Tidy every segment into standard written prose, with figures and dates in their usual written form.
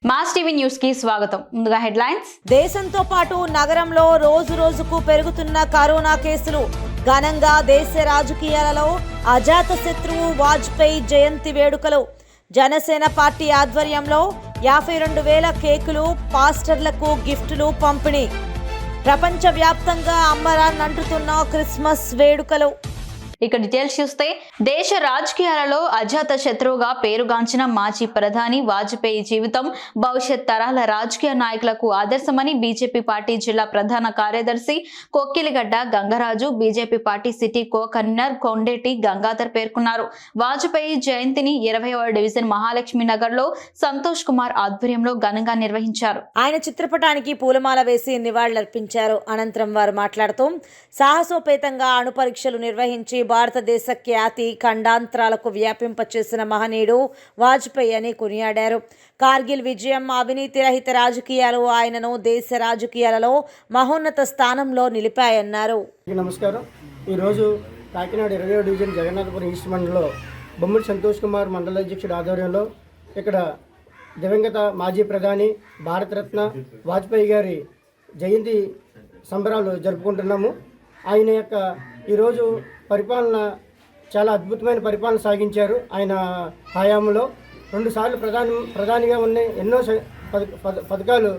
Mass TV news కి స్వాగతం. ముందుగా హెడ్లైన్స్. దేశంతో పాటు నగరంలో రోజు రోజుకు పెరుగుతున్న కరోనా కేసులు. ఘనంగా దేశ రాజకీయాలలో అజాత శత్రువు వాజ్పేయి జయంతి వేడుకలు. జనసేన పార్టీ ఆధ్వర్యంలో 52,000 కేకులు, పాస్టర్లకు గిఫ్టులు పంపిణీ. ప్రపంచవ్యాప్తంగా అంబరాన్నంటుతున్న క్రిస్మస్ వేడుకలు. ఇక డీటెయిల్స్ చూస్తే, దేశ రాజకీయాలలో అజాత శత్రువుగా పేరుగాంచిన మాజీ ప్రధాని వాజ్పేయి జీవితం భవిష్యత్ తరాల రాజకీయ నాయకులకు ఆదర్శమని బీజేపీ పార్టీ జిల్లా ప్రధాన కార్యదర్శి Kokkiligadda Gangaraju, BJP party city co convener Kondeti Gangadhar పేర్కొన్నారు. వాజ్పేయి జయంతిని 20వ డివిజన్ మహాలక్ష్మి నగర్ లో సంతోష్ కుమార్ ఆధ్వర్యంలో ఘనంగా నిర్వహించారు. ఆయన చిత్రపటానికి పూలమాల వేసి నివాళులర్పించారు. అనంతరం వారు మాట్లాడుతూ, సాహసోపేతంగా అణు పరీక్షలు నిర్వహించి భారతదేశ ఖ్యాతి ఖండాంతరాలకు వ్యాపింపచేసిన మహనీయుడు వాజ్పేయి అని కొనియాడారు. కార్గిల్ విజయం, అవినీతి రహిత రాజకీయాలు ఆయనను దేశ రాజకీయాలలో మహోన్నత స్థానంలో నిలిపాయన్నారు. నమస్కారం. ఈరోజు కాకినాడ 20వ డివిజన్ జగన్నాథపురం ఈస్ట్ మండలంలో బొమ్మిడి సంతోష్ కుమార్ మండల అధ్యక్షుడి ఆధ్వర్యంలో ఇక్కడ దివంగత మాజీ ప్రధాని భారతరత్న వాజ్పేయి గారి జయంతి సంబరాలు జరుపుకుంటున్నాము. ఆయన యొక్క ఈరోజు పరిపాలన చాలా అద్భుతమైన పరిపాలన సాగించారు. ఆయన హయాంలో 2 సార్లు ప్రధానిగా ఉన్న ఎన్నో పథకాలు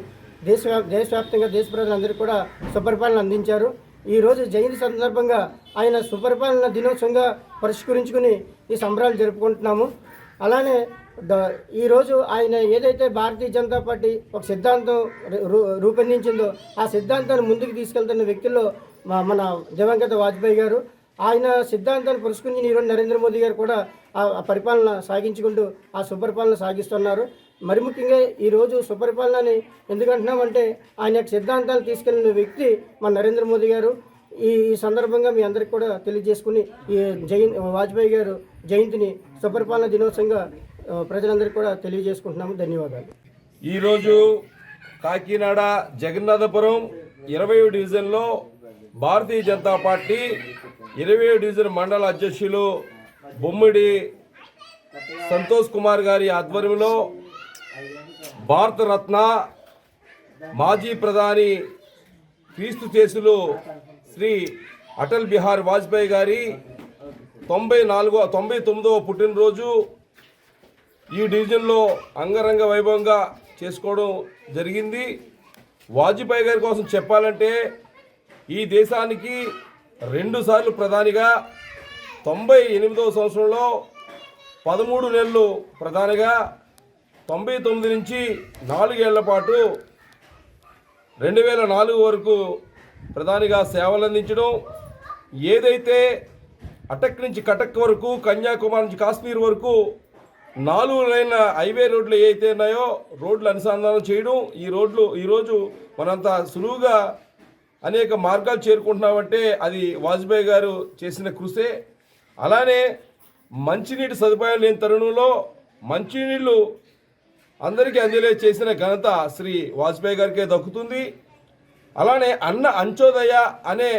దేశవ్యాప్తంగా దేశ ప్రజలందరికీ కూడా సుపరిపాలన అందించారు. ఈరోజు జయంతి సందర్భంగా ఆయన సుపరిపాలన దినోత్సవంగా పరిష్కరించుకుని ఈ సంబరాలు జరుపుకుంటున్నాము. అలానే ఈరోజు ఆయన ఏదైతే భారతీయ జనతా పార్టీ ఒక సిద్ధాంతం రూపొందించిందో ఆ సిద్ధాంతాన్ని ముందుకు తీసుకెళ్తున్న వ్యక్తుల్లో మన దివంగత వాజ్పేయి గారు. ఆయన సిద్ధాంతాన్ని పురస్కరించి ఈరోజు నరేంద్ర మోదీ గారు కూడా ఆ పరిపాలన సాగించుకుంటూ ఆ సుపరిపాలన సాగిస్తున్నారు. మరి ముఖ్యంగా ఈరోజు సుపరిపాలనని ఎందుకంటున్నామంటే ఆయన యొక్క సిద్ధాంతాలు తీసుకెళ్లిన వ్యక్తి మన నరేంద్ర మోదీ గారు. ఈ సందర్భంగా మీ అందరికీ కూడా తెలియజేసుకుని ఈ వాజ్పేయి గారు జయంతిని సుపరిపాలన దినోత్సవంగా ప్రజలందరికీ కూడా తెలియజేసుకుంటున్నాము. ధన్యవాదాలు. ఈరోజు కాకినాడ జగన్నాథపురం 20వ డివిజన్లో భారతీయ జనతా పార్టీ 20వ డివిజన్ మండల అధ్యక్షులు బొమ్మిడి సంతోష్ కుమార్ గారి ఆధ్వర్యంలో భారతరత్న మాజీ ప్రధాని క్రీస్తు చేసులు శ్రీ అటల్ బిహారీ వాజ్పేయి గారి 99వ పుట్టినరోజు ఈ డివిజన్లో అంగరంగ వైభవంగా చేసుకోవడం జరిగింది. వాజ్పేయి గారి కోసం చెప్పాలంటే ఈ దేశానికి 2 సార్లు ప్రధానిగా 98వ సంవత్సరంలో 13 నెలలు ప్రధానిగా 99 నుంచి 4 ఏళ్ల పాటు 2004 వరకు ప్రధానిగా సేవలు అందించడం, ఏదైతే అటక్ నుంచి కటక్ వరకు కన్యాకుమారి నుంచి కాశ్మీర్ వరకు 4 లైన్ల హైవే రోడ్లు ఏవైతే ఉన్నాయో రోడ్లు అనుసంధానం చేయడం, ఈరోజు మనంత సులువుగా అనేక మార్గాలు చేరుకుంటున్నామంటే అది వాజ్పేయి గారు చేసిన కృషే. అలానే మంచినీటి సదుపాయం లేని తరుణంలో మంచినీళ్ళు అందరికీ అందేలా చేసిన ఘనత శ్రీ వాజ్పేయి గారికే దక్కుతుంది. అలానే అన్న అంచోదయ అనే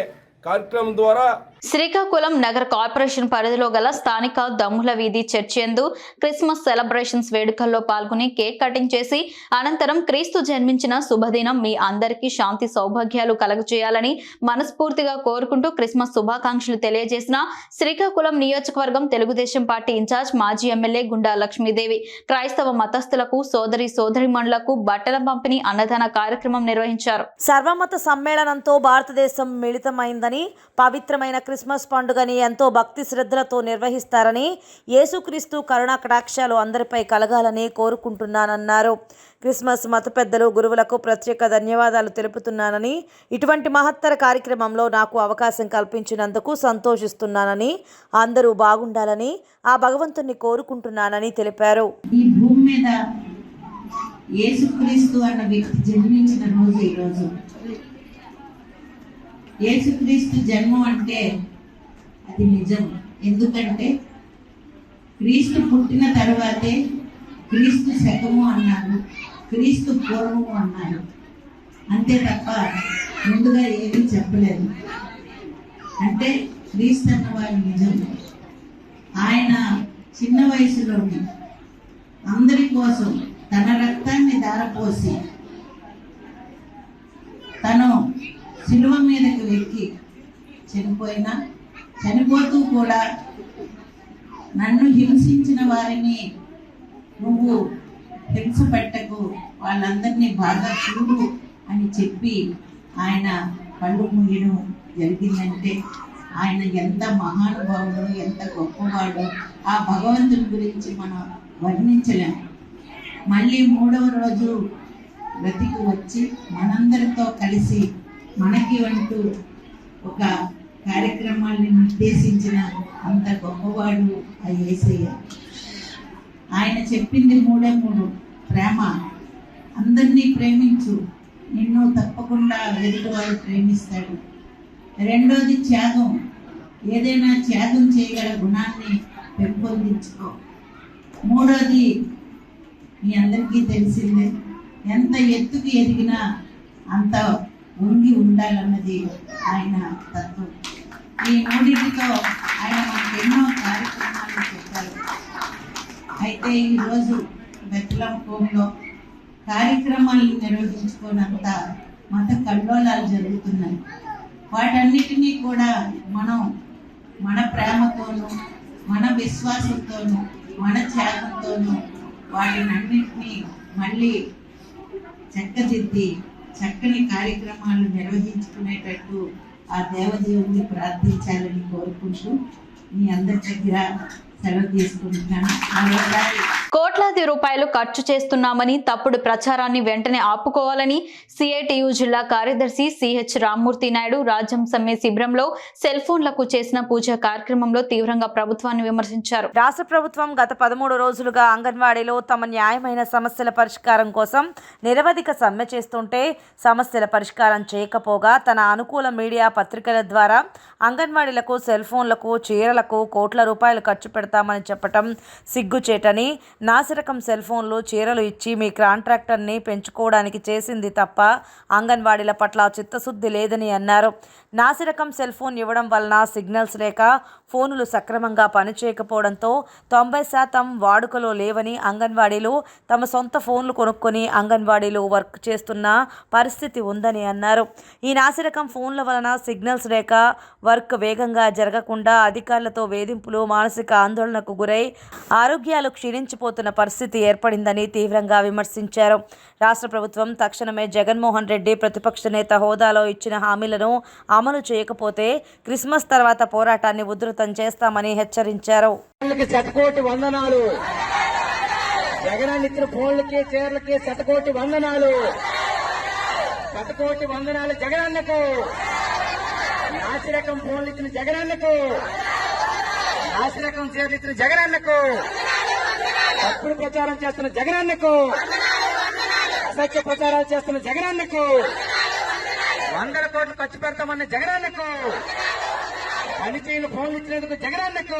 కార్యక్రమం ద్వారా శ్రీకాకుళం నగర కార్పొరేషన్ పరిధిలో గల స్థానిక దమ్ముల వీధి చర్చి యందు క్రిస్మస్ సెలబ్రేషన్స్ వేడుకల్లో పాల్గొని కేక్ కటింగ్ చేసి అనంతరం క్రీస్తు జన్మించిన శుభదినం మీ అందరికీ శాంతి సౌభాగ్యాలు కలుగజేయాలని మనస్ఫూర్తిగా కోరుకుంటూ క్రిస్మస్ శుభాకాంక్షలు తెలియజేసిన శ్రీకాకుళం నియోజకవర్గం తెలుగుదేశం పార్టీ ఇన్ఛార్జ్ మాజీ ఎమ్మెల్యే గుండా లక్ష్మీదేవి క్రైస్తవ మతస్థులకు సోదరిమణులకు బట్టల పంపిణీ అన్నదాన కార్యక్రమం నిర్వహించారు. సర్వమత సమ్మేళనంతో భారతదేశం మిళితమైందని, పవిత్రమైన క్రిస్మస్ పండుగని ఎంతో భక్తి శ్రద్ధలతో నిర్వహిస్తారని, యేసుక్రీస్తు కరుణా కటాక్షాలు అందరిపై కలగాలని కోరుకుంటున్నానన్నారు. క్రిస్మస్ మత పెద్దలు, గురువులకు ప్రత్యేక ధన్యవాదాలు తెలుపుతున్నానని, ఇటువంటి మహత్తర కార్యక్రమంలో నాకు అవకాశం కల్పించినందుకు సంతోషిస్తున్నానని, అందరూ బాగుండాలని ఆ భగవంతుని కోరుకుంటున్నానని తెలిపారు. ఈ భూమి మీద యేసుక్రీస్తు అన్న వ్యక్తి జన్మించిన రోజు ఈరోజు. యేసుక్రీస్తు జన్మం అంటే అది నిజం. ఎందుకంటే క్రీస్తు పుట్టిన తర్వాతే క్రీస్తు శకము అన్నారు, క్రీస్తు పూర్వము అన్నారు. అంతే తప్ప ముందుగా ఏమీ చెప్పలేదు. అంటే క్రీస్తు అన్నవారు నిజం. ఆయన చిన్న వయసులోనే అందరి కోసం తన రక్తాన్ని జారపోసి తను శిలువ మీదకు ఎక్కి చనిపోతూ కూడా నన్ను హింసించిన వారిని నువ్వు హింస పెట్టకు, వాళ్ళందరినీ బాగా చూడు అని చెప్పి ఆయన కళ్ళు మూయడం జరిగిందంటే ఆయన ఎంత మహానుభావుడు, ఎంత గొప్పవాడు. ఆ భగవంతుని గురించి మనం వర్ణించలేం. మళ్ళీ 3వ రోజు బ్రతికి వచ్చి మనందరితో కలిసి మనకి అంటూ ఒక కార్యక్రమాన్ని నిర్దేశించిన అంత గొప్పవాడు ఆ యేసయ్య. ఆయన చెప్పింది 3 ప్రేమ. అందరినీ ప్రేమించు, నిన్ను తప్పకుండా ఎదుటివాడు ప్రేమిస్తాడు. 2వది త్యాగం. ఏదైనా త్యాగం చేయగల గుణాన్ని పెంపొందించుకో. 3వది మీ అందరికీ తెలిసిందే, ఎంత ఎత్తుకు ఎదిగినా అంత వంగి ఉండాలన్నది ఆయన తత్వం. ఈ 3టితో ఆయన మనకు ఎన్నో కార్యక్రమాలు చెప్పారు. అయితే ఈరోజు బెత్లెహేములో కార్యక్రమాలను నిర్వహించుకోనంత మత కల్లోలాలు జరుగుతున్నాయి. వాటన్నిటినీ కూడా మనం మన ప్రేమతోనూ, మన విశ్వాసంతోనూ, మన త్యాగంతోనూ వాటినన్నింటినీ మళ్ళీ చక్కదిద్ది చక్కని కార్యక్రమాలు నిర్వహించుకునేటట్టు ఆ దేవదేవుని ప్రార్థించాలని కోరుకుంటూ మీ అందరి దగ్గర సెలవు తీసుకుంటున్నాను. కోట్లాది రూపాయలు ఖర్చు చేస్తున్నామని తప్పుడు ప్రచారాన్ని వెంటనే ఆపుకోవాలని సిఐటియు జిల్లా కార్యదర్శి సిహెచ్ రామ్మూర్తి నాయుడు రాజ్యం సమ్మె శిబిరంలో సెల్ ఫోన్లకు చేసిన పూజా కార్యక్రమంలో తీవ్రంగా ప్రభుత్వాన్ని విమర్శించారు. రాష్ట్ర ప్రభుత్వం గత 13 రోజులుగా అంగన్వాడీలో తమ న్యాయమైన సమస్యల పరిష్కారం కోసం నిరవధిక సమ్మె చేస్తుంటే సమస్యల పరిష్కారం చేయకపోగా తన అనుకూల మీడియా పత్రికల ద్వారా అంగన్వాడీలకు సెల్ ఫోన్లకు చీరలకు కోట్ల రూపాయలు ఖర్చు పెడతామని చెప్పటం సిగ్గుచేటని, నాసిరకం సెల్ ఫోన్లు చీరలు ఇచ్చి మీ కాంట్రాక్టర్ని పెంచుకోవడానికి చేసింది తప్ప అంగన్వాడీల పట్ల చిత్తశుద్ధి లేదని అన్నారు. నాసిరకం సెల్ ఫోన్ ఇవ్వడం వలన సిగ్నల్స్ లేక ఫోనులు సక్రమంగా పనిచేయకపోవడంతో 90% వాడుకలో లేవని, అంగన్వాడీలు తమ సొంత ఫోన్లు కొనుక్కొని అంగన్వాడీలు వర్క్ చేస్తున్న పరిస్థితి ఉందని అన్నారు. ఈ నాసిరకం ఫోన్ల వలన సిగ్నల్స్ లేక వర్క్ వేగంగా జరగకుండా అధికారులతో వేధింపులు, మానసిక ఆందోళనకు గురై ఆరోగ్యాలు క్షీణించిపోతున్న పరిస్థితి ఏర్పడిందని తీవ్రంగా విమర్శించారు. రాష్ట్ర ప్రభుత్వం తక్షణమే జగన్మోహన్ రెడ్డి ప్రతిపక్ష నేత హోదాలో ఇచ్చిన హామీలను అమలు చేయకపోతే క్రిస్మస్ తర్వాత పోరాటాన్ని ఉధృతం చేస్తామని హెచ్చరించారు. శతకోటి వందనాలు. జగన్ ఇచ్చిన ఫోన్లకి చీరలకి శతకోటి వందనాలు. శతకోటి వందనాలు జగనన్నకు. నాసిరకం ఫోన్లు ఇచ్చిన జగనన్నకు, నాసిరకం చీరలు ఇచ్చిన జగనన్నకు, తప్పుడు ప్రచారం చేస్తున్న జగనన్నకు, అసత్య ప్రచారాలు చేస్తున్న జగనన్నకు, 100 కోట్లు ఖర్చు పెడతామన్న జగనన్నకు, పనిచేయని ఫోన్లు ఇచ్చినందుకు జగనన్నకు.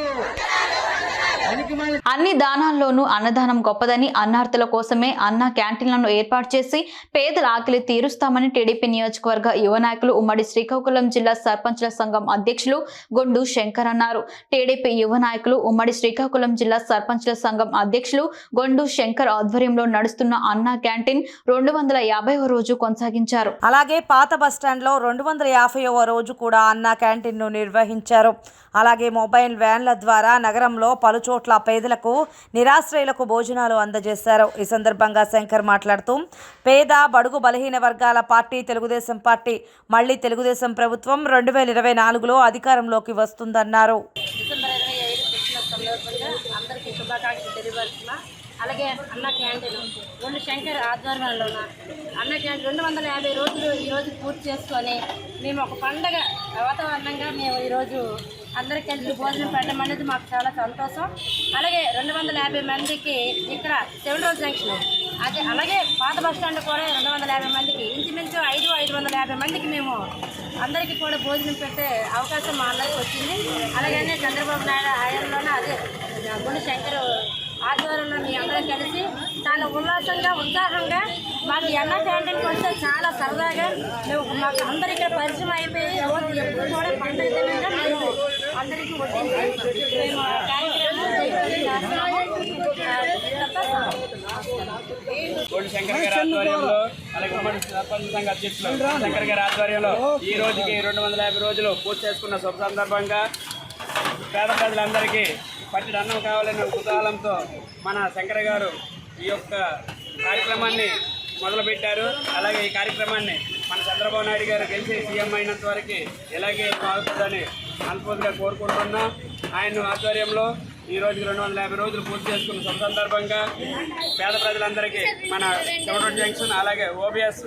అన్ని దానాల్లోనూ అన్నదానం గొప్పదని, అన్నార్థుల కోసమే అన్న క్యాంటీన్లను ఏర్పాటు చేసి పేదల ఆకలి తీరుస్తామని టీడీపీ నియోజకవర్గ యువ నాయకులు ఉమ్మడి శ్రీకాకుళం జిల్లా సర్పంచుల సంఘం అధ్యక్షులు గొండు శంకర్ అన్నారు. టీడీపీ యువ నాయకులు ఉమ్మడి శ్రీకాకుళం జిల్లా సర్పంచుల సంఘం అధ్యక్షులు గొండు శంకర్ ఆధ్వర్యంలో నడుస్తున్న అన్న క్యాంటీన్ 250వ రోజు కొనసాగించారు. అలాగే పాత బస్టాండ్లో 250వ రోజు కూడా అన్న క్యాంటీన్ను నిర్వహించారు. అలాగే మొబైల్ వ్యాన్ల ద్వారా నగరంలో పలు చోట్ల పేదలకు, నిరాశ్రయులకు భోజనాలు అందజేశారు. ఈ సందర్భంగా శంకర్ మాట్లాడుతూ పేద, బడుగు, బలహీన వర్గాల పార్టీ తెలుగుదేశం పార్టీ మళ్లీ తెలుగుదేశం ప్రభుత్వం 2024లో అధికారంలోకి వస్తుందన్నారు. డిసెంబర్ 25 క్రిస్మస్ సందర్భంగా అందరికీ శుభాకాంక్షలు తెలియపరుస్తున్నా. అలాగే అన్న క్యాంటీన్ గొండు శంకర్ ఆధ్వర్యంలో అన్న క్యాంటీన్ 250 రోజులు ఈరోజు పూర్తి చేసుకొని మేము ఒక పండగ వాతావరణంగా మేము ఈరోజు అందరికి కలిసి భోజనం పెట్టడం అనేది మాకు చాలా సంతోషం. అలాగే 250 మందికి ఇక్కడ 7 రోజు జంక్షన్, అదే అలాగే పాత బస్టాండ్ కూడా 250 మందికి, ఇంచుమించు 550 మందికి మేము అందరికీ కూడా భోజనం పెట్టే అవకాశం మా అందరికి వచ్చింది. అలాగనే చంద్రబాబు నాయుడు ఆయనలోనే అదే గొండు శంకర్ ఆధ్వర్యంలో మీ అందరం కలిసి చాలా ఉల్లాసంగా, ఉత్సాహంగా మాకు అన్న క్యాంటీన్కి వస్తే చాలా సరదాగా మాకు అందరు ఇక్కడ పరిచయం అయిపోయి రోజు ఎప్పుడు కూడా పండుగ దినంగా మేము అందరికీ వడ్డించి మేము కార్యక్రమం గోల్డ్ శంకర్ గారి ఆధ్వర్యంలో అలాగే ఉమ్మడి సర్పంచ్ సంఘ అధ్యక్షులు శంకర్ గారి ఆధ్వర్యంలో ఈ రోజుకి 250 రోజులు పూర్తి చేసుకున్న శుభ సందర్భంగా పేద ప్రజలందరికీ పట్టిన అన్నం కావాలనే కుతూహలంతో మన శంకర్ గారు ఈ యొక్క కార్యక్రమాన్ని మొదలుపెట్టారు. అలాగే ఈ కార్యక్రమాన్ని మన చంద్రబాబు నాయుడు గారు గెలిచి సీఎం అయినంత వరకు ఇలాగే సాగుతుందని మనస్ఫూర్తిగా కోరుకుంటున్నాం. ఆయన ఆధ్వర్యంలో ఈ రోజుకి 250 రోజులు పూర్తి చేసుకున్న శుభ సందర్భంగా పేద ప్రజలందరికీ మన చెమటోడ్ జంక్షన్ అలాగే ఓబీఎస్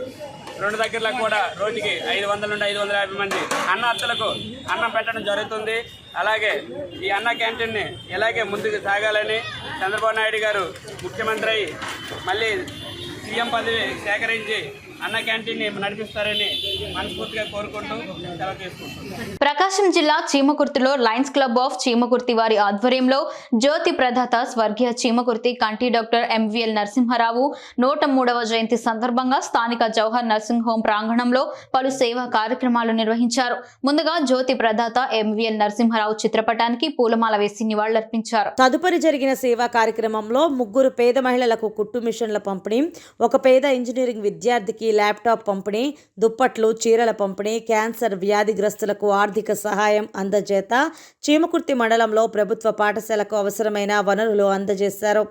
రెండు దగ్గరలో కూడా రోజుకి 500 నుండి 550 మంది అన్నదాతలకు అన్నం పెట్టడం జరుగుతుంది. అలాగే ఈ అన్న క్యాంటీన్ని ఇలాగే ముందుకు సాగాలని చంద్రబాబు నాయుడు గారు ముఖ్యమంత్రి అయి మళ్ళీ సీఎం పదవి సేకరించి అన్న క్యాంటీన్ని నడిపిస్తారని మనస్ఫూర్తిగా కోరుకుంటూ సెలవు తీసుకుంటున్నాం. ప్రకాశం జిల్లా చీమకుర్తిలో లయన్స్ క్లబ్ ఆఫ్ చీమకుర్తి వారి ఆధ్వర్యంలో జ్యోతి ప్రదాత స్వర్గీయ చీమకుర్తి కంటి డాక్టర్ ఎంవీఎల్ నరసింహారావు 103వ జయంతి సందర్భంగా స్థానిక జవహర్ నర్సింగ్ హోం ప్రాంగణంలో పలు సేవా కార్యక్రమాలు నిర్వహించారు. ముందుగా జ్యోతి ప్రదాత ఎంవీఎల్ నరసింహారావు చిత్రపటానికి పూలమాల వేసి నివాళులర్పించారు. తదుపరి జరిగిన సేవా కార్యక్రమంలో 3 పేద మహిళలకు కుట్టు మిషన్ల పంపిణీ, ఒక పేద ఇంజనీరింగ్ విద్యార్థికి ల్యాప్టాప్ పంపిణీ, దుప్పట్లు, చీరల పంపిణీ, క్యాన్సర్ వ్యాధిగ్రస్తులకు ఆర్థిక సహాయం అందజేత, చీమకుర్తి మండలంలో ప్రభుత్వ పాఠశాలకు అవసరమైన వనరులు అందజేశారు.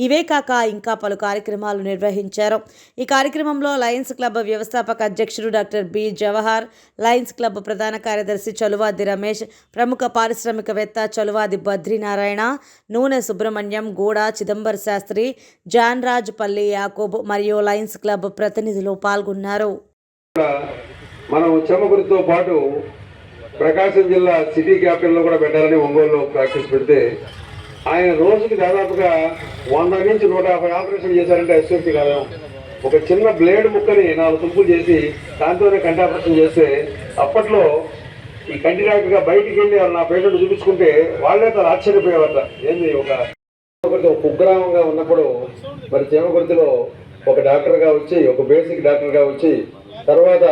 ఇవే కాక ఇంకా పలు కార్యక్రమాలు నిర్వహించారు. ఈ కార్యక్రమంలో లయన్స్ క్లబ్ వ్యవస్థాపక అధ్యక్షుడు doctor B Jawahar, lions club ప్రధాన కార్యదర్శి చలువాది రమేష్, ప్రముఖ పారిశ్రామికవేత్త చలువాది బద్రీనారాయణ, నూనె సుబ్రహ్మణ్యం, గూడ చిదంబర శాస్త్రి, జాన్రాజ్ పల్లి యాకోబ్ మరియు లయన్స్ క్లబ్ ప్రతినిధులు పాల్గొన్నారు. మనం చీమకుర్తితో పాటు ప్రకాశం జిల్లా సిటీ క్యాపిటల్లో కూడా పెట్టాలని ఒంగోలులో ప్రాక్టీస్ పెడితే ఆయన రోజుకి దాదాపుగా 100 నుంచి 150 ఆపరేషన్ చేశారంటే ఎస్ఎఫ్టీ కాదు. ఒక చిన్న బ్లేడ్ ముక్కని 4 తుంపులు చేసి దాంతోనే కంటి ఆపరేషన్ చేస్తే అప్పట్లో ఈ కంటి డాక్టర్గా బయటికి వెళ్ళి నా పేషెంట్ చూపించుకుంటే వాళ్ళే తను ఆశ్చర్యపోయేవారట. ఏంది ఒక కుగ్రామంగా ఉన్నప్పుడు మరి చీమకుర్తిలో ఒక డాక్టర్గా వచ్చి ఒక బేసిక్ డాక్టర్గా వచ్చి తర్వాత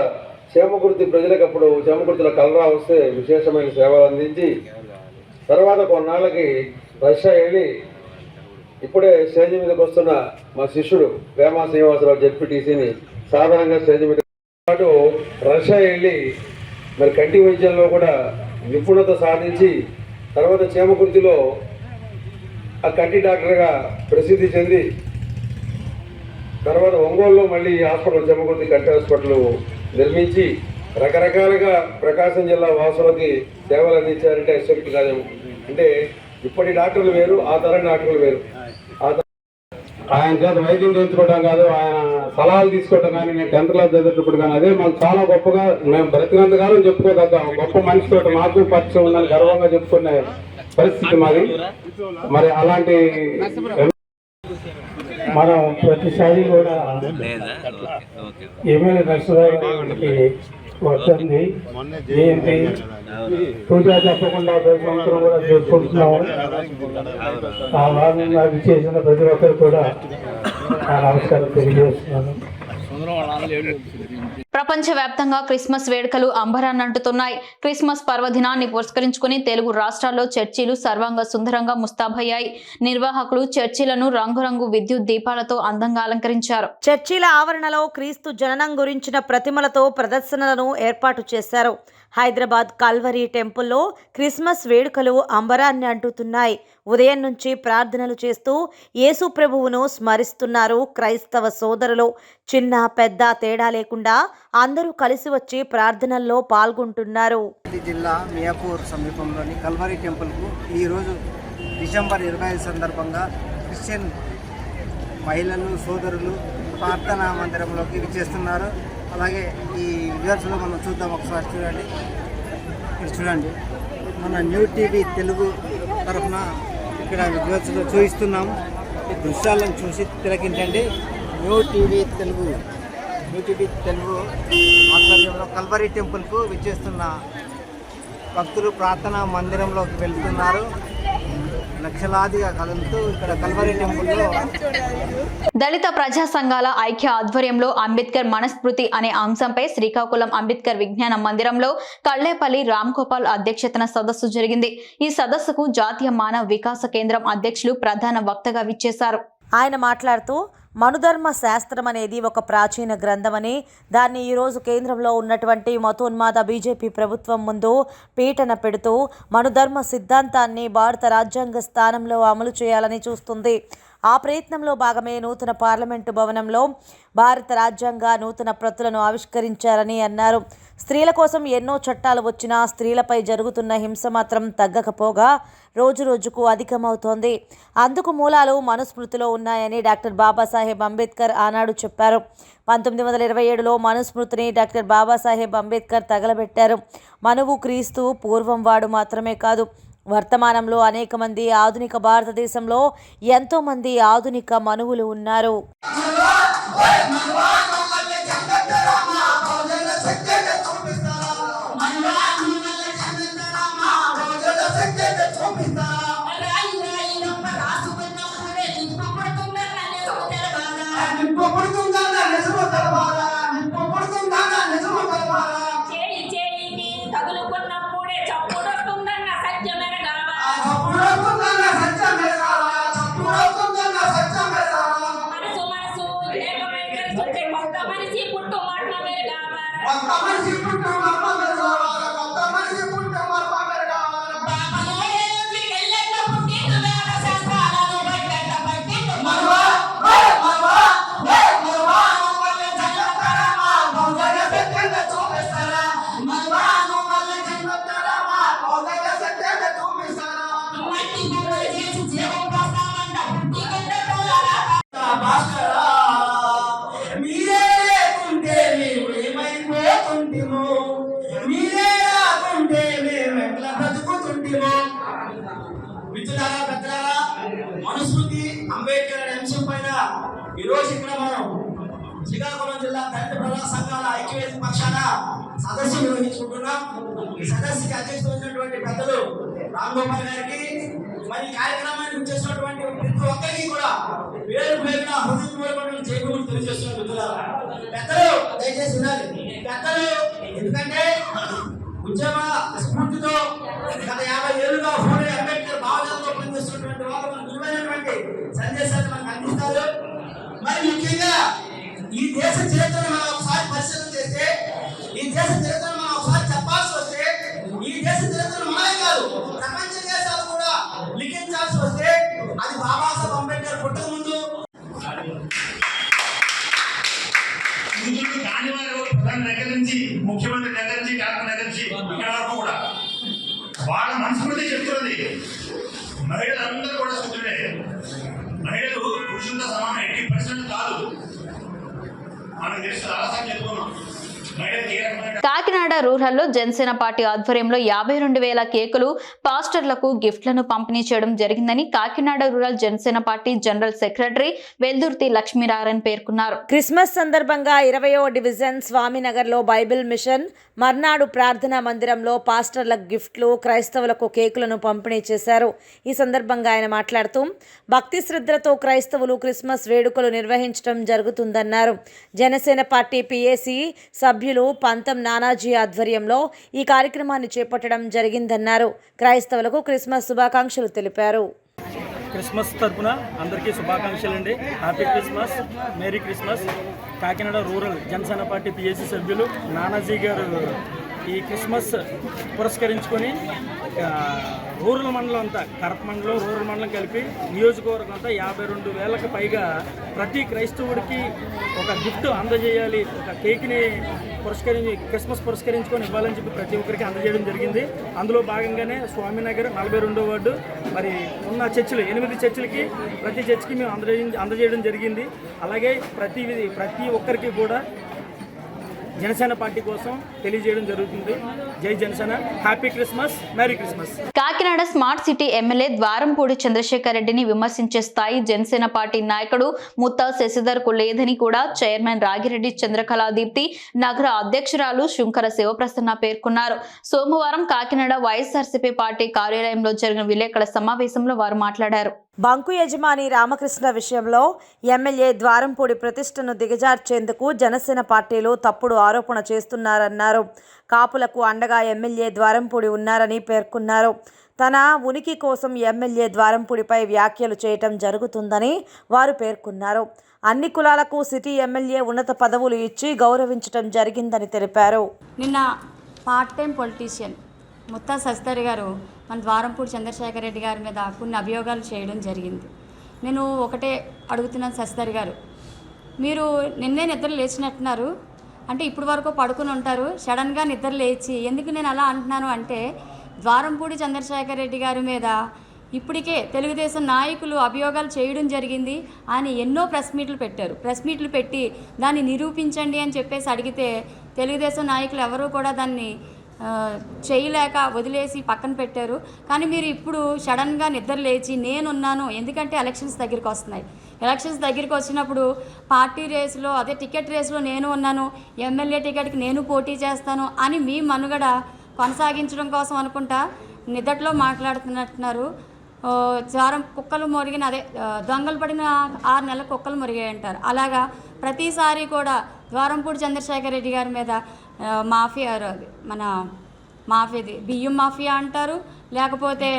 చీమకుర్తి ప్రజలకు అప్పుడు చీమకుర్తిలో కలరా వస్తే విశేషమైన సేవలు అందించి తర్వాత కొన్నాళ్ళకి రష్యా వెళ్ళి ఇప్పుడే స్టేజ్ మీదకి వస్తున్న మా శిష్యుడు వేమా శ్రీనివాసరావు జెడ్పీటీసీని సాధారణంగా స్టేజ్ మీద పాటు రష్యా వెళ్ళి మరి కంటి వైద్యంలో కూడా నిపుణత సాధించి తర్వాత చీమకుర్తిలో ఆ కంటి డాక్టర్గా ప్రసిద్ధి చెంది తర్వాత ఒంగోలులో మళ్ళీ హాస్పిటల్ చీమకుర్తి కంటి హాస్పిటల్ నిర్మించి రకరకాలుగా ప్రకాశం జిల్లా వాసులకి సేవలు అందించారంటే ఎస్ఎఫ్టీ కాదు. అంటే ఇప్పటి డాక్టర్లు వేరు, ఆ తరం డాక్టర్లు వేరు. ఆయన చేత వైద్యం చేయించుకోవడం కాదు, ఆయన సలహాలు తీసుకోవడం కానీ, నేను 10th క్లాస్ చదివేటప్పుడు కానీ అదే మాకు చాలా గొప్పగా మేము బ్రతికినంతకాలం చెప్పుకోదగ్గ గొప్ప మనిషితో మాకు పరిచయం ఉందని గర్వంగా చెప్పుకునే పరిస్థితి మాది. మరి అలాంటి మనం ప్రతిసారి కూడా ఎమ్మెల్యే నరసింహారావుకి వస్తుంది ఏంటి పూజ తప్పకుండా ప్రతి సంవత్సరం కూడా చేసుకుంటున్నాము. ఆ భాగంగా అది చేసిన ప్రతి ఒక్కరు కూడా నమస్కారం తెలియజేస్తున్నాను. ప్రపంచవ్యాప్తంగా క్రిస్మస్ వేడుకలు అంబరాన్నంటుతున్నాయి. క్రిస్మస్ పర్వదినాన్ని పురస్కరించుకుని తెలుగు రాష్ట్రాల్లో చర్చిలు సర్వాంగ సుందరంగా ముస్తాబయ్యాయి. నిర్వాహకులు చర్చిలను రంగురంగు విద్యుత్ దీపాలతో అందంగా అలంకరించారు. చర్చిల ఆవరణలో క్రీస్తు జననం గురించిన ప్రతిమలతో ప్రదర్శనలను ఏర్పాటు చేశారు. హైదరాబాద్ కల్వరీ టెంపుల్లో క్రిస్మస్ వేడుకలు అంబరాన్ని అంటుతున్నాయి. ఉదయం నుంచి ప్రార్థనలు చేస్తూ యేసు ప్రభువును స్మరిస్తున్నారు క్రైస్తవ సోదరులు. చిన్న పెద్ద తేడా లేకుండా అందరూ కలిసి వచ్చి ప్రార్థనల్లో పాల్గొంటున్నారు. జిల్లా మియాపూర్ సమీపంలోని కల్వరీ టెంపుల్కు ఈరోజు డిసెంబర్ 25 సందర్భంగా క్రిస్టియన్ మహిళలు సోదరులు ప్రార్థనా మందిరంలోకి విచ్చేస్తున్నారు. అలాగే ఈ విజువల్స్లో మనం చూద్దాం, ఒకసారి చూడండి. ఇక్కడ చూడండి, మన న్యూ టీవీ తెలుగు తరఫున ఇక్కడ విజువల్స్లో చూపిస్తున్నాము. ఈ దృశ్యాలను చూసి తిలకించండి. న్యూ టీవీ తెలుగు ఆధ్వర్యంలో కల్వరీ టెంపుల్కు విచ్చేస్తున్న భక్తులు ప్రార్థనా మందిరంలోకి వెళ్తున్నారు. లక్షలాదిగా కదులుతూ ఇక్కడ కల్వరీ టెంపుల్లో దళిత ప్రజా సంఘాల ఐక్య ఆధ్వర్యంలో అంబేద్కర్ మనస్మృతి అనే అంశంపై శ్రీకాకుళం అంబేద్కర్ విజ్ఞాన మందిరంలో కళ్లేపల్లి రామ్ గోపాల్ అధ్యక్షతన సదస్సు జరిగింది. ఈ సదస్సుకు జాతీయ మానవ వికాస కేంద్రం అధ్యక్షులు ప్రధాన వక్తగా విచ్చేశారు. ఆయన మాట్లాడుతూ మనుధర్మ శాస్త్రం అనేది ఒక ప్రాచీన గ్రంథమని, దాన్ని ఈరోజు కేంద్రంలో ఉన్నటువంటి మతోన్మాద బీజేపీ ప్రభుత్వం ముందు పీటన పెడుతూ మనుధర్మ సిద్ధాంతాన్ని భారత రాజ్యాంగ స్థానంలో అమలు చేయాలని చూస్తుంది. ఆ ప్రయత్నంలో భాగమే నూతన పార్లమెంటు భవనంలో భారత రాజ్యాంగ నూతన ప్రతులను ఆవిష్కరించారని అన్నారు. స్త్రీల కోసం ఎన్నో చట్టాలు వచ్చినా స్త్రీలపై జరుగుతున్న హింస మాత్రం తగ్గకపోగా రోజురోజుకు అధికమవుతోంది. అందుకు మూలాలు మనుస్మృతిలో ఉన్నాయని డాక్టర్ బాబాసాహెబ్ అంబేద్కర్ ఆనాడు చెప్పారు. 1927లో మనుస్మృతిని డాక్టర్ బాబాసాహెబ్ అంబేద్కర్ తగలబెట్టారు. మనువు క్రీస్తు పూర్వం వాడు మాత్రమే కాదు, వర్తమానంలో అనేక మంది ఆధునిక భారతదేశంలో ఎంతోమంది ఆధునిక మనువులు ఉన్నారు. మనుస్మృతి అంబేద్కర్ అనే అంశం పైన ఈరోజు ఇక్కడ మనం శ్రీకాకుళం జిల్లా దళిత ప్రజా సంఘాల ఐక్యవేదిక పక్షాన సదస్సు నిర్వహించుకుంటున్నాం. ఈ సదస్సుకి అధ్యక్షులైనటువంటి పెద్దలు రామ్ గోపాల్ గారికి, మరి కార్యక్రమానికి వచ్చేసినటువంటి ప్రతి ఒక్కరికి కూడా పేరు పేరున హృదయపూర్వకంగా చేయకూడదు తెలియజేస్తున్న మిత్రులారా, పెద్దలు దయచేసి వినాలి. పెద్దలు ఎందుకంటే ఉద్యమ స్ఫూర్తితో గత 50 ఏళ్ళుగా ఫోన్ అంబేద్కర్ భావజాలతో పనిచేస్తున్నటువంటి వాళ్ళు మన విలువైనటువంటి సందేశాన్ని మనకు అందిస్తారు. మరి ముఖ్యంగా ఈ దేశ చరిత్రను మనం ఒకసారి పరిశీలన చేస్తే, ఈ దేశ చరిత్రను మనం ఒకసారి చెప్పాల్సి వస్తే, ఈ దేశ చరిత్రను మనమే కాదు ప్రపంచ దేశాలు కూడా లిఖించాల్సి వస్తే అది బాబాసాహెబ్ అంబేద్కర్ పుట్టక ముందు కాని వారు ప్రధాని దగ్గర నుంచి, ముఖ్యమంత్రి దగ్గర నుంచి, క్యాబినెట్ దగ్గర నుంచి ఇక్కడ వరకు కూడా వాళ్ళ మనస్ఫూర్తి చెప్తున్నది. మహిళలందరూ కూడా శుద్ధులే. మహిళలు పురుషులతో సమానం 80% కాదు. మనకు తెలుసు, చాలాసార్లు చెప్పుకున్నాం. కాకినాడ రూరల్లో జనసేన పార్టీ ఆధ్వర్యంలో 52,000 కేకులు పాస్టర్లకు గిఫ్ట్లను పంపిణీ చేయడం జరిగిందని Kakinada rural Janasena party general secretary Veldurthi Lakshminarayana పేర్కొన్నారు. క్రిస్మస్ సందర్భంగా 20వ డివిజన్ స్వామినగర్లో బైబిల్ మిషన్ మర్నాడు ప్రార్థనా మందిరంలో పాస్టర్లకు గిఫ్ట్లు, క్రైస్తవులకు కేకులను పంపిణీ చేశారు. ఈ సందర్భంగా ఆయన మాట్లాడుతూ భక్తి శ్రద్ధలతో క్రైస్తవులు క్రిస్మస్ వేడుకలు నిర్వహించడం జరుగుతుందన్నారు. జనసేన పార్టీ పిఏసి సభ్యులు పంతం నానాజీ ఆధ్వర్యంలో ఈ కార్యక్రమాన్ని చేపట్టడం జరిగిందన్నారు. క్రైస్తవులకు క్రిస్మస్ శుభాకాంక్షలు తెలిపారు. క్రిస్మస్ తరపున అందరికీ శుభాకాంక్షలు అండి. Happy Christmas, merry Christmas. Kakinada rural Janasena party PSC సభ్యులు నానాజీ గారు ఈ క్రిస్మస్ పురస్కరించుకొని రూరల్ మండలం అంతా, కరప మండలం, రూరల్ మండలం కలిపి నియోజకవర్గం అంతా 52,000కి పైగా ప్రతి క్రైస్తవుడికి ఒక గిఫ్ట్ అందజేయాలి, ఒక కేక్ని క్రిస్మస్ పురస్కరించుకొని ఇవ్వాలని చెప్పి ప్రతి ఒక్కరికి అందజేయడం జరిగింది. అందులో భాగంగానే స్వామినగర్ 42వ వార్డు మరి ఉన్న చర్చిలు 8 చర్చిలకి ప్రతి చర్చికి మేము అందజేయడం జరిగింది. అలాగే ప్రతి ఒక్కరికి కూడా జనసేన పార్టీ కోసం తెలియజేయడం జరుగుతుంది. జై Janasena, happy Christmas, merry Christmas. Kakinada smart city MLA Dwarampudi Chandrasekhar రెడ్డిని విమర్శించే స్థాయి జనసేన పార్టీ నాయకుడు ముత్తా శశిధర్ కు లేదని కూడా చైర్మన్ రాగిరెడ్డి చంద్రకళాదీప్తి, నగర అధ్యక్షురాలు శుంకర శివప్రసన్న పేర్కొన్నారు. సోమవారం కాకినాడ వైఎస్ఆర్సీపీ పార్టీ కార్యాలయంలో జరిగిన విలేకరుల సమావేశంలో వారు మాట్లాడారు. బంకు యజమాని రామకృష్ణ విషయంలో ఎమ్మెల్యే ద్వారంపూడి ప్రతిష్టను దిగజార్చేందుకు జనసేన పార్టీలు తప్పుడు ఆరోపణ చేస్తున్నారన్నారు. కాపులకు అండగా ఎమ్మెల్యే ద్వారంపూడి ఉన్నారని పేర్కొన్నారు. తన ఉనికి కోసం ఎమ్మెల్యే ద్వారంపూడిపై వ్యాఖ్యలు చేయటం జరుగుతుందని వారు పేర్కొన్నారు. అన్ని కులాలకు సిటీ ఎమ్మెల్యే ఉన్నత పదవులు ఇచ్చి గౌరవించడం జరిగిందని తెలిపారు. నిన్న part time politician Mutha Sasidhar గారు మన ద్వారంపూడి చంద్రశేఖర్ రెడ్డి గారి మీద కొన్ని అభియోగాలు చేయడం జరిగింది. నేను ఒకటే అడుగుతున్నాను శశిధర్ గారు, మీరు నిన్నే నిద్ర లేచినట్టున్నారు, అంటే ఇప్పటి వరకు పడుకుని ఉంటారు, సడన్గా నిద్ర లేచి ఎందుకు నేను అలా అంటున్నాను అంటే ద్వారంపూడి చంద్రశేఖర్ రెడ్డి గారి మీద ఇప్పటికే తెలుగుదేశం నాయకులు అభియోగాలు చేయడం జరిగింది. ఆయన ఎన్నో ప్రెస్ మీట్లు పెట్టారు. ప్రెస్ మీట్లు పెట్టి దాన్ని నిరూపించండి అని చెప్పేసి అడిగితే తెలుగుదేశం నాయకులు ఎవరూ కూడా దాన్ని చేయలేక వదిలేసి పక్కన పెట్టారు. కానీ మీరు ఇప్పుడు సడన్గా నిద్ర లేచి నేనున్నాను, ఎందుకంటే ఎలక్షన్స్ దగ్గరికి వస్తున్నాయి. ఎలక్షన్స్ దగ్గరికి వచ్చినప్పుడు పార్టీ రేసులో అదే టికెట్ రేసులో నేను ఉన్నాను, ఎమ్మెల్యే టికెట్కి నేను పోటీ చేస్తాను అని మీ మనుగడ కొనసాగించడం కోసం అనుకుంటా నిద్దట్లో మాట్లాడుతున్నట్టున్నారు. జ్వరం కుక్కలు మొరిగిన అదే దొంగలు పడిన 6 నెలల కుక్కలు మొరిగాయి అంటారు. అలాగా ప్రతిసారి కూడా ద్వారంపూడి చంద్రశేఖర్ రెడ్డి గారి మీద మాఫియా మన మాఫియాది బియ్యం మాఫియా అంటారు, లేకపోతే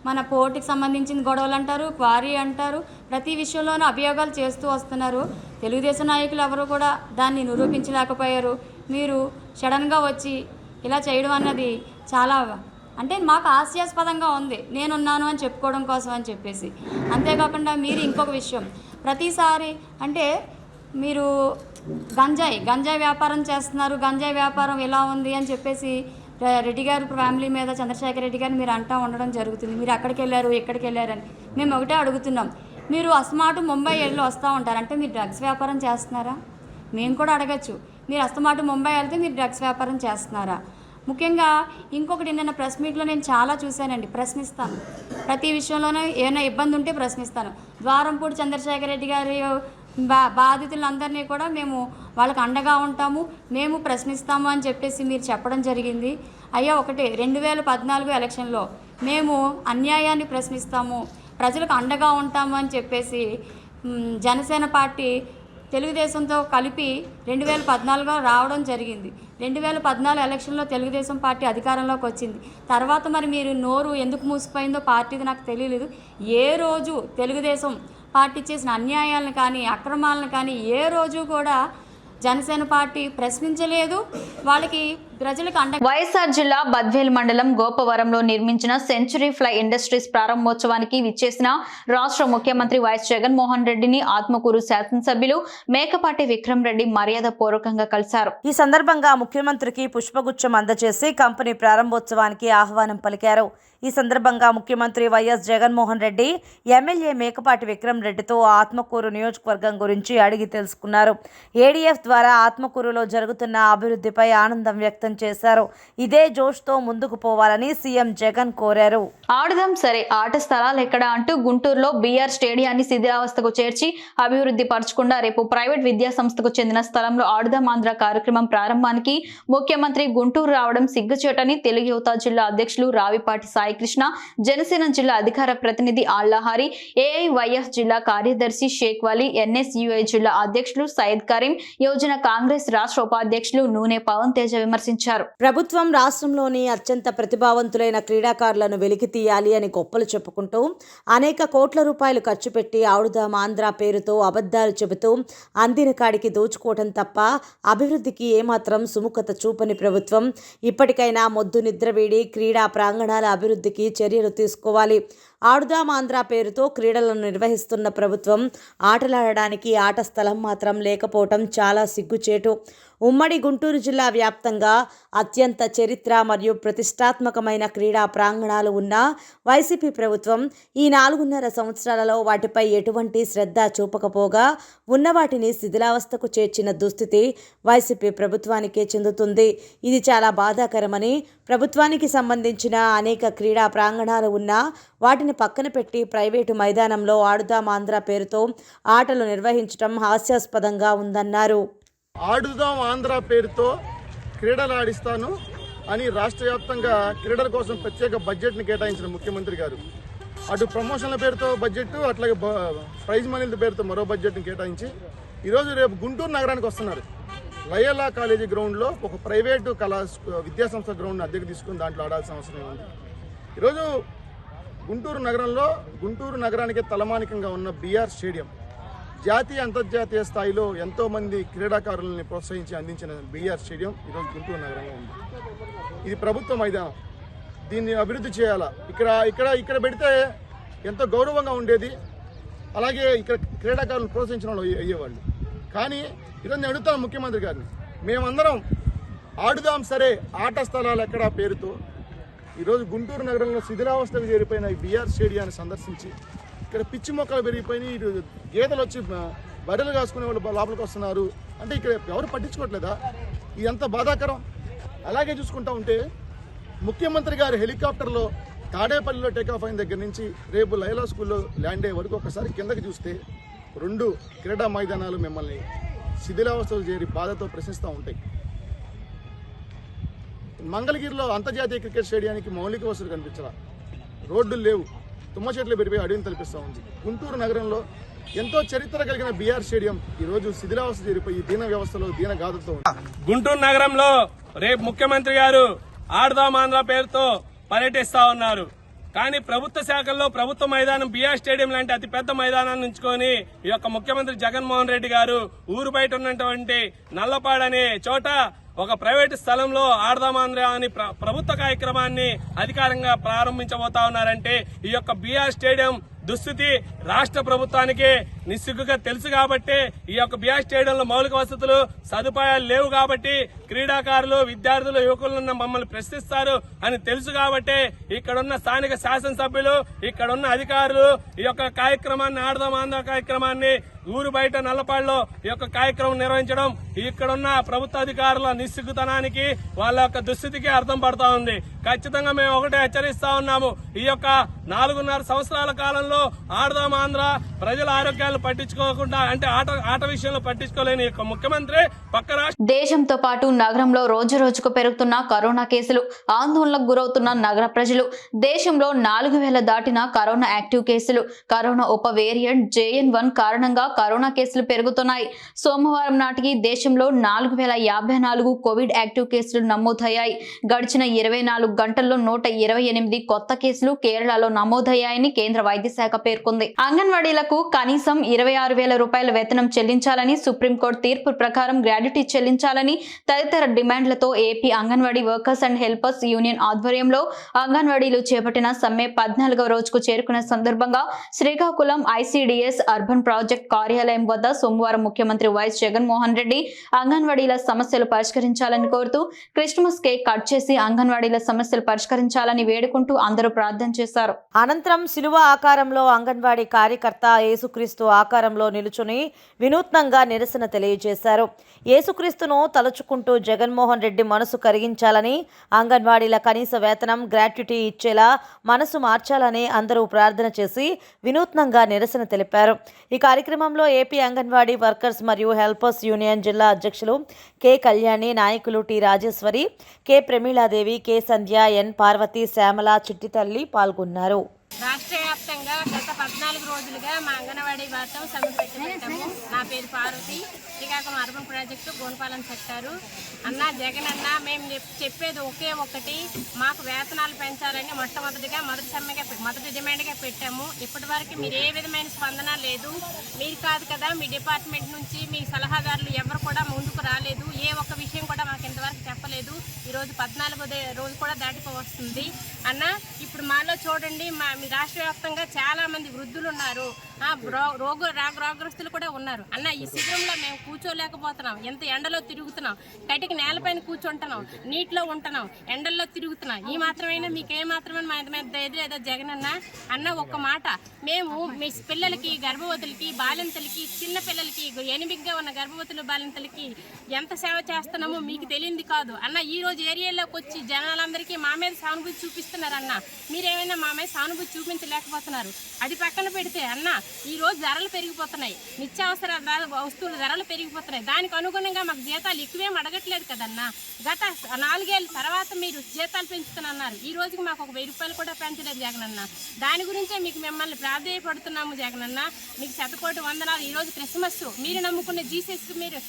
మన పోర్టుకి సంబంధించిన గొడవలు అంటారు, క్వారీ అంటారు, ప్రతి విషయంలోనూ అభియోగాలు చేస్తూ వస్తున్నారు. తెలుగుదేశం నాయకులు ఎవరు కూడా దాన్ని నిరూపించలేకపోయారు. మీరు సడన్గా వచ్చి ఇలా చేయడం అన్నది చాలా అంటే మాకు హాస్యాస్పదంగా ఉంది, నేనున్నాను అని చెప్పుకోవడం కోసం అని చెప్పేసి. అంతేకాకుండా మీరు ఇంకొక విషయం, ప్రతిసారి అంటే మీరు గంజాయి వ్యాపారం చేస్తున్నారు, గంజాయి వ్యాపారం ఎలా ఉంది అని చెప్పేసి రెడ్డి గారు ఫ్యామిలీ మీద చంద్రశేఖర్ రెడ్డి గారిని మీరు అంటూ ఉండడం జరుగుతుంది. మీరు అక్కడికి వెళ్ళారు ఇక్కడికి వెళ్ళారని మేము ఒకటే అడుగుతున్నాం, మీరు అస్తమాటు ముంబై వెళ్ళి వస్తూ ఉంటారు అంటే మీరు డ్రగ్స్ వ్యాపారం చేస్తున్నారా? మేము కూడా అడగచ్చు, మీరు అస్తమాటు ముంబై వెళ్తే మీరు డ్రగ్స్ వ్యాపారం చేస్తున్నారా? ముఖ్యంగా ఇంకొకటి నిన్న ప్రెస్ మీట్లో నేను చాలా చూశానండి, ప్రశ్నిస్తాను ప్రతి విషయంలోనూ ఏమైనా ఇబ్బంది ఉంటే ప్రశ్నిస్తాను. ద్వారంపూడి చంద్రశేఖర్ రెడ్డి గారి బాధితులందరినీ కూడా మేము వాళ్ళకి అండగా ఉంటాము, మేము ప్రశ్నిస్తాము అని చెప్పేసి మీరు చెప్పడం జరిగింది. అయ్యా ఒకటి 2014 ఎలక్షన్లో మేము అన్యాయాన్ని ప్రశ్నిస్తాము, ప్రజలకు అండగా ఉంటాము అని చెప్పేసి జనసేన పార్టీ తెలుగుదేశంతో కలిపి 2014లో రావడం జరిగింది. 2014 ఎలక్షన్లో తెలుగుదేశం పార్టీ అధికారంలోకి వచ్చింది. తర్వాత మరి మీరు నోరు ఎందుకు మూసిపోయిందో పార్టీది నాకు తెలియలేదు. ఏ రోజు తెలుగుదేశం పార్టీ చేసిన అన్యాయాలను కానీ అక్రమాలను కానీ ఏ రోజు కూడా జనసేన పార్టీ ప్రశ్నించలేదు. వాళ్ళకి ప్రజలకు వైఎస్ఆర్ జిల్లా బద్వేల్ మండలం గోపవరంలో నిర్మించిన సెంచురీ ఫ్లై ఇండస్ట్రీస్ ప్రారంభోత్సవానికి విచ్చేసిన రాష్ట్ర ముఖ్యమంత్రి వైఎస్ జగన్మోహన్ రెడ్డిని ఆత్మకూరు శాసనసభ్యులు మేకపాటి విక్రమ్ రెడ్డి మర్యాద పూర్వకంగా కలిశారు. ఈ సందర్భంగా ముఖ్యమంత్రికి పుష్పగుచ్చం అందజేసి కంపెనీ ప్రారంభోత్సవానికి ఆహ్వానం పలికారు. ఈ సందర్భంగా ముఖ్యమంత్రి వైఎస్ జగన్మోహన్ రెడ్డి ఎమ్మెల్యే మేకపాటి విక్రమ్ రెడ్డితో ఆత్మకూరు నియోజకవర్గం గురించి అడిగి తెలుసుకున్నారు. ఏడీఎఫ్ ద్వారా ఆత్మకూరులో జరుగుతున్న అభివృద్ధిపై ఆనందం వ్యక్తం చేశారు. ఇదే జోష్తో ముందుకు పోవాలని సీఎం జగన్ కోరారు. ఆడుదాం సరే, ఆట స్థలాలు ఎక్కడ అంటూ గుంటూరులో బీఆర్ స్టేడియాన్ని శిథిలావస్థకు చేర్చి అభివృద్ధి పరచకుండా రేపు ప్రైవేట్ విద్యా సంస్థకు చెందిన స్థలంలో ఆడుదాం ఆంధ్ర కార్యక్రమం ప్రారంభానికి ముఖ్యమంత్రి గుంటూరు రావడం సిగ్గుచేటని తెలుగు యువత జిల్లా అధ్యక్షులు రావిపాటి సాయికృష్ణ, జనసేన జిల్లా అధికార ప్రతినిధి ఆళ్లహారి, ఏఐవైఎఫ్ జిల్లా కార్యదర్శి షేక్ వలీ, ఎన్ఎస్యుఐ జిల్లా అధ్యక్షులు సయ్యద్ కరీం, యువజన కాంగ్రెస్ రాష్ట్ర ఉపాధ్యక్షులు నూనె పవన్ తేజ విమర్శించారు. ప్రభుత్వం రాష్ట్రంలోని అత్యంత ప్రతిభావంతులైన క్రీడాకారులను వెలికి తీయాలి అని గొప్పలు చెప్పుకుంటూ అనేక కోట్ల రూపాయలు ఖర్చు పెట్టి ఆడుదాం ఆంధ్ర పేరుతో అబద్ధాలు చెబుతూ అందిన కాడికి దోచుకోవడం తప్ప అభివృద్ధికి ఏమాత్రం సుముఖత చూపని ప్రభుత్వం ఇప్పటికైనా మొద్దు నిద్రవేడి క్రీడా ప్రాంగణాల అభివృద్ధికి చర్యలు తీసుకోవాలి. ఆడుదాం ఆంధ్ర పేరుతో క్రీడలను నిర్వహిస్తున్న ప్రభుత్వం ఆటలాడడానికి ఆట స్థలం మాత్రం లేకపోవటం చాలా సిగ్గుచేటు. ఉమ్మడి గుంటూరు జిల్లా వ్యాప్తంగా అత్యంత చరిత్ర మరియు ప్రతిష్టాత్మకమైన క్రీడా ప్రాంగణాలు ఉన్న వైసీపీ ప్రభుత్వం ఈ 4.5 సంవత్సరాలలో వాటిపై ఎటువంటి శ్రద్ధ చూపకపోగా ఉన్న వాటిని శిథిలావస్థకు చేర్చిన దుస్థితి వైసీపీ ప్రభుత్వానికే చెందుతుంది. ఇది చాలా బాధాకరమని, ప్రభుత్వానికి సంబంధించిన అనేక క్రీడా ప్రాంగణాలు ఉన్నా వాటిని పక్కన పెట్టి ప్రైవేటు మైదానంలో ఆడుదాం ఆంధ్ర పేరుతో ఆటలు నిర్వహించడం హాస్యాస్పదంగా ఉందన్నారు. ఆడుదాం ఆంధ్ర పేరుతో క్రీడలు ఆడిస్తాను అని రాష్ట్ర వ్యాప్తంగా క్రీడల కోసం ప్రత్యేక బడ్జెట్ని కేటాయించిన ముఖ్యమంత్రి గారు అటు ప్రమోషన్ల పేరుతో బడ్జెట్, అట్లాగే ప్రైజ్ మనీల పేరుతో మరో బడ్జెట్ని కేటాయించి ఈరోజు రేపు గుంటూరు నగరానికి వస్తున్నారు. లయోలా కాలేజీ గ్రౌండ్లో ఒక ప్రైవేటు విద్యాసంస్థ గ్రౌండ్ని అద్దెకు తీసుకుని దాంట్లో ఆడాల్సిన అవసరం ఉంది. ఈరోజు గుంటూరు నగరంలో గుంటూరు నగరానికి తలమానికంగా ఉన్న బీఆర్ స్టేడియం జాతీయ అంతర్జాతీయ స్థాయిలో ఎంతోమంది క్రీడాకారులని ప్రోత్సహించి అందించిన బీఆర్ స్టేడియం ఈరోజు గుంటూరు నగరంలో ఉంది. ఇది ప్రభుత్వ మైదానం. దీన్ని అభివృద్ధి చేయాలా. ఇక్కడ పెడితే ఎంతో గౌరవంగా ఉండేది. అలాగే ఇక్కడ క్రీడాకారులను ప్రోత్సహించిన వాళ్ళు అయ్యేవాళ్ళు. కానీ ఈరోజు నేను అడుగుతాను ముఖ్యమంత్రి గారిని, మేమందరం ఆడుదాం సరే ఆట స్థలాలు ఎక్కడ పేరుతో ఈరోజు గుంటూరు నగరంలో శిథిలావస్థకు చేరిపోయిన ఈ బీఆర్ స్టేడియాన్ని సందర్శించి ఇక్కడ పిచ్చి మొక్కలు పెరిగిపోయినాయి, ఇటు గేదెలు వచ్చి బర్రెలు కాసుకునే వాళ్ళు లోపలికి వస్తున్నారు అంటే ఇక్కడ ఎవరు పట్టించుకోవట్లేదా? ఇది ఎంత బాధాకరం. అలాగే చూసుకుంటా ఉంటే ముఖ్యమంత్రి గారు హెలికాప్టర్లో తాడేపల్లిలో టేకాఫ్ అయిన దగ్గర నుంచి రేపు లైలా స్కూల్లో ల్యాండ్ అయ్యే వరకు ఒకసారి కిందకి చూస్తే 2 క్రీడా మైదానాలు మిమ్మల్ని శిథిలావస్థలు చేరి బాధతో ప్రశ్నిస్తూ ఉంటాయి. మంగళగిరిలో అంతర్జాతీయ క్రికెట్ స్టేడియానికి మౌలిక వసతులు కనిపించాల, రోడ్లు లేవు, తుమ్మ చెట్లు పెరిగిపోయి అడవిని తలపిస్తూ ఉంది. గుంటూరు నగరంలో ఎంతో చరిత్ర కలిగిన బీఆర్ స్టేడియం ఈరోజు శిథిలావస్థ చేరిపోయి దీన వ్యవస్థలో దీన గాథతో ఉంది. గుంటూరు నగరంలో రేపు ముఖ్యమంత్రి గారు ఆడుదాం ఆంధ్ర పేరుతో పర్యటిస్తా ఉన్నారు. కానీ ప్రభుత్వ శాఖల్లో ప్రభుత్వ మైదానం బీఆర్ స్టేడియం లాంటి అతిపెద్ద మైదానాన్ని ఉంచుకొని ఈ యొక్క ముఖ్యమంత్రి జగన్మోహన్ రెడ్డి గారు ఊరు బయట ఉన్నటువంటి నల్లపాడనే చోట ఒక ప్రైవేటు స్థలంలో ఆడదామాంధ్ర అని ప్రభుత్వ కార్యక్రమాన్ని అధికారంగా ప్రారంభించబోతా ఉన్నారంటే ఈ యొక్క బీఆర్ స్టేడియం దుస్థితి రాష్ట్ర ప్రభుత్వానికి నిస్సిగ్గుగా తెలుసు కాబట్టి ఈ యొక్క బీఆర్ స్టేడియంలో మౌలిక వసతులు సదుపాయాలు లేవు కాబట్టి క్రీడాకారులు విద్యార్థులు యువకులను మమ్మల్ని ప్రశ్నిస్తారు అని తెలుసు కాబట్టి ఇక్కడున్న స్థానిక శాసనసభ్యులు ఇక్కడున్న అధికారులు ఈ యొక్క కార్యక్రమాన్ని ఆడదాం ఆంధ్ర కార్యక్రమాన్ని ఊరు బయట నల్లపాడులో ఈ యొక్క కార్యక్రమం నిర్వహించడం ఇక్కడున్న ప్రభుత్వ అధికారుల నిస్సిగ్గుతనానికి వాళ్ళ యొక్క దుస్థితికి అర్థం పడతా ఉంది. ఖచ్చితంగా మేము ఒకటే హెచ్చరిస్తా ఉన్నాము, ఈ యొక్క 4.5 సంవత్సరాల కాలంలో ఆడదాం ఆంధ్ర ప్రజల ఆరోగ్యాలను పట్టించుకోకుండా అంటే ఆట విషయంలో పట్టించుకోలేని యొక్క ముఖ్యమంత్రి పక్క రాష్ట్ర దేశంతో పాటు నగరంలో రోజు రోజుకు పెరుగుతున్న కరోనా కేసులు ఆందోళనకు గురవుతున్న నగర ప్రజలు. దేశంలో 4000 దాటిన కరోనా యాక్టివ్ కేసులు. కరోనా ఉప వేరియంట్ JN1 కారణంగా కరోనా కేసులు పెరుగుతున్నాయి. సోమవారం నాటికి దేశంలో 4054 కోవిడ్ యాక్టివ్ కేసులు నమోదయ్యాయి. గడిచిన 24 గంటల్లో 128 కొత్త కేసులు కేరళలో నమోదయ్యాయని కేంద్ర వైద్య శాఖ పేర్కొంది. అంగన్వాడీలకు కనీసం 26,000 రూపాయల వేతనం చెల్లించాలని, సుప్రీంకోర్టు తీర్పు ప్రకారం గ్రాడ్యుటీ చెల్లించాలని తదితర డిమాండ్లతో AP Anganwadi workers and helpers union ఆధ్వర్యంలో అంగన్వాడీలు చేపట్టిన సమ్మె 14వ రోజుకు చేరుకున్న సందర్భంగా శ్రీకాకుళం ICDS అర్బన్ ప్రాజెక్ట్ కార్యాలయం వద్ద సోమవారం ముఖ్యమంత్రి వైఎస్ జగన్మోహన్ రెడ్డి అంగన్వాడీల సమస్యలు పరిష్కరించాలని కోరుతూ క్రిస్మస్ కేక్ కట్ చేసి అంగన్వాడీల సమస్యలు పరిష్కరించాలని వేడుకుంటూ అందరూ ప్రార్థన చేశారు. అనంతరం శిలువ ఆకారంలో అంగన్వాడీ కార్యకర్త యేసుక్రీస్తు ఆకారంలో నిలుచుని వినూత్నంగా నిరసన తెలియజేశారు. యేసుక్రీస్తును తలుచుకుంటూ జగన్మోహన్ రెడ్డి మనసు కరిగించాలని, అంగన్వాడీల కనీస వేతనం గ్రాట్యుటీ ఇచ్చేలా మనసు మార్చాలని అందరూ ప్రార్థన చేసి వినూత్నంగా నిరసన తెలిపారు. ఈ కార్యక్రమంలో ఏపీ అంగన్వాడీ వర్కర్స్ మరియు హెల్పర్స్ యూనియన్ జిల్లా అధ్యక్షులు కె కళ్యాణి, నాయకులు T Rajeshwari, K Pramiladevi, K Sandhya, N Parvathi, Shyamala, Chittitalli పాల్గొన్నారు. రాష్ట్ర వ్యాప్తంగా గత 14 రోజులుగా మా అంగన్వాడీ వార్తం సమ్మె పెట్టాము. నా పేరు Parvathi, Srikakulam urban project Gonapalem sector. అన్న జగన్ అన్న, మేము చెప్పేది ఒకే ఒకటి, మాకు వేతనాలు పెంచాలని మొదటి డిమాండ్గా పెట్టాము. ఇప్పటి వరకు మీరు ఏ విధమైన స్పందన లేదు. మీరు కాదు కదా, మీ డిపార్ట్మెంట్ నుంచి మీ సలహాదారులు ఎవరు కూడా ముందుకు రాలేదు. ఏ ఒక్క విషయం కూడా మాకు ఇంతవరకు చెప్పలేదు. ఈరోజు 14వ రోజు కూడా దాటిపోవస్తుంది. అన్న ఇప్పుడు మాలో చూడండి, మీ రాష్ట్ర వ్యాప్తంగా చాలా మంది వృద్ధులు ఉన్నారు, రోగగ్రస్తులు కూడా ఉన్నారు. అన్న ఈ శిబిరంలో మేము కూర్చోలేకపోతున్నాం. ఎంత ఎండలో తిరుగుతున్నాం, కటికి నేలపైన కూర్చుంటున్నాం, నీటిలో ఉంటున్నాం, ఎండల్లో తిరుగుతున్నాం. ఈ మాత్రమైనా మీకేమాత్రమే మా మీద ఏదో జగన్ అన్న ఒక్క మాట, మేము మీ పిల్లలకి, గర్భవతులకి, బాలింతలకి, చిన్న పిల్లలకి, ఎనిమిదిగా ఉన్న గర్భవతులు బాలింతలకి ఎంత సేవ చేస్తున్నామో మీకు తెలియంది కాదు అన్న. ఈ రోజు ఏరియాలోకి వచ్చి జనాలందరికీ మా మీద సానుభూతి చూపిస్తున్నారు అన్న. మీరేమైనా మా మీద సానుభూతి చూపించలేకపోతున్నారు. అది పక్కన పెడితే అన్న, ఈ రోజు ధరలు పెరిగిపోతున్నాయి, నిత్యావసర వస్తువుల ధరలు పెరిగిపోతున్నాయి. దానికి అనుగుణంగా మాకు జీతాలు ఎక్కువేం అడగట్లేదు కదన్నా. గత 4 ఏళ్ళ తర్వాత మీరు జీతాలు పెంచుతున్నారు. ఈ రోజుకి మాకు ఒక 1000 రూపాయలు కూడా పెంచలేదు జగనన్న. దాని గురించే మిమ్మల్ని ప్రాధేయపడుతున్నాము జగనన్న. మీకు శతకోటి వందనాలు. ఈరోజు క్రిస్మస్, మీరు నమ్ముకున్న జీసస్, మీరు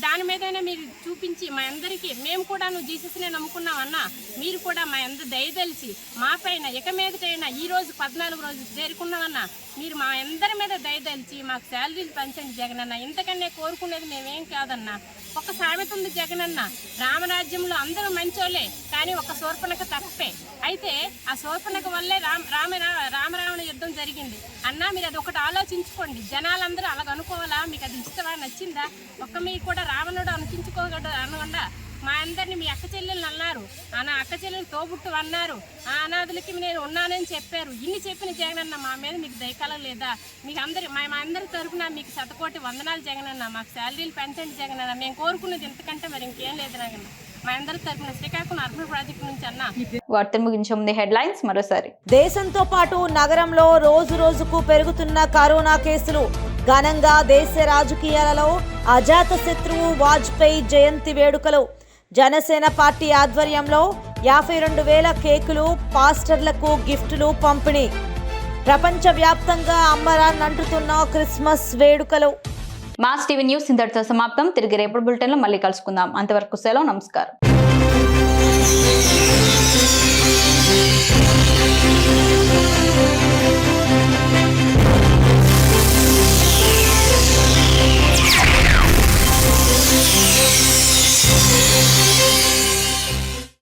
దాని మీదైనా మీరు చూపించి మా అందరికీ, మేము కూడా నువ్వు జీసస్నే నమ్ముకున్నాం అన్న, మీరు కూడా మా అందరూ దయదలిచి మా పైన ఇక మీదటైనా ఈ రోజు 14 రోజులు చేరుకున్నామన్నా మీరు మా అందరి మీద దయదలిచి మాకు శాలరీలు పెంచండి జగనన్న. ఇంతకన్నా కోరుకునేది మేమేం కాదన్నా. ఒక సామెత ఉంది జగనన్న, రామరాజ్యంలో అందరూ మంచోళ్ళే కానీ ఒక శూర్పణఖ తప్పే. అయితే ఆ శూర్పణఖ వల్లే రామరావణ యుద్ధం జరిగింది అన్నా. మీరు అది ఒకటి ఆలోచించుకోండి. జనాలందరూ అలాగ అనుకోవాలా? మీకు అది ఇష్టమా, నచ్చిందా? ఒక్క మీకు కూడా రావణుడు అనిపించుకోగలడు అనకుండా మా అందరినీ మీ అక్క చెల్లెళ్ళు అన్నారు, నా అక్క చెల్లెలు తోబుట్టు అన్నారు, ఆ అనాథులకి నేను ఉన్నానని చెప్పారు. ఇన్ని చెప్పిన జగనన్న మా మీద మీకు దయకాలం లేదా? మీకు మా అందరి తరఫున మీకు శతకోటి వందనాలు జగనన్న. మాకు శాలరీలు పెంచండి జగనన్న. మేము కోరుకున్నది ఇంతకంటే మరి ఇంకేం లేదు నాకన్నా. మా అందరి తరఫున శ్రీకాకుళం అర్బన్ ప్రాజెక్ట్ నుంచి అన్న. వార్తలు ముగించే ముందు హెడ్లైన్స్ మరోసారి. దేశంతో పాటు నగరంలో రోజు రోజుకు పెరుగుతున్న కరోనా కేసులు. ఘనంగా దేశ రాజకీయాలలో అజాత శత్రువు వాజ్పేయి జయంతి వేడుకలు. జనసేన పార్టీ ఆధ్వర్యంలో 52,000 కేకులు, పాస్టర్లకు గిఫ్టులు పంపిణీ. ప్రపంచవ్యాప్తంగా అంబరాన్నంటుతున్న క్రిస్మస్ వేడుకలు. మాస్ టీవీ న్యూస్ ఇంతటితో సమాప్తం. తిరిగి రేపటి బులెటిన్లో మళ్ళీ కలుసుకుందాం. అంతవరకు సెలవు. నమస్కారం.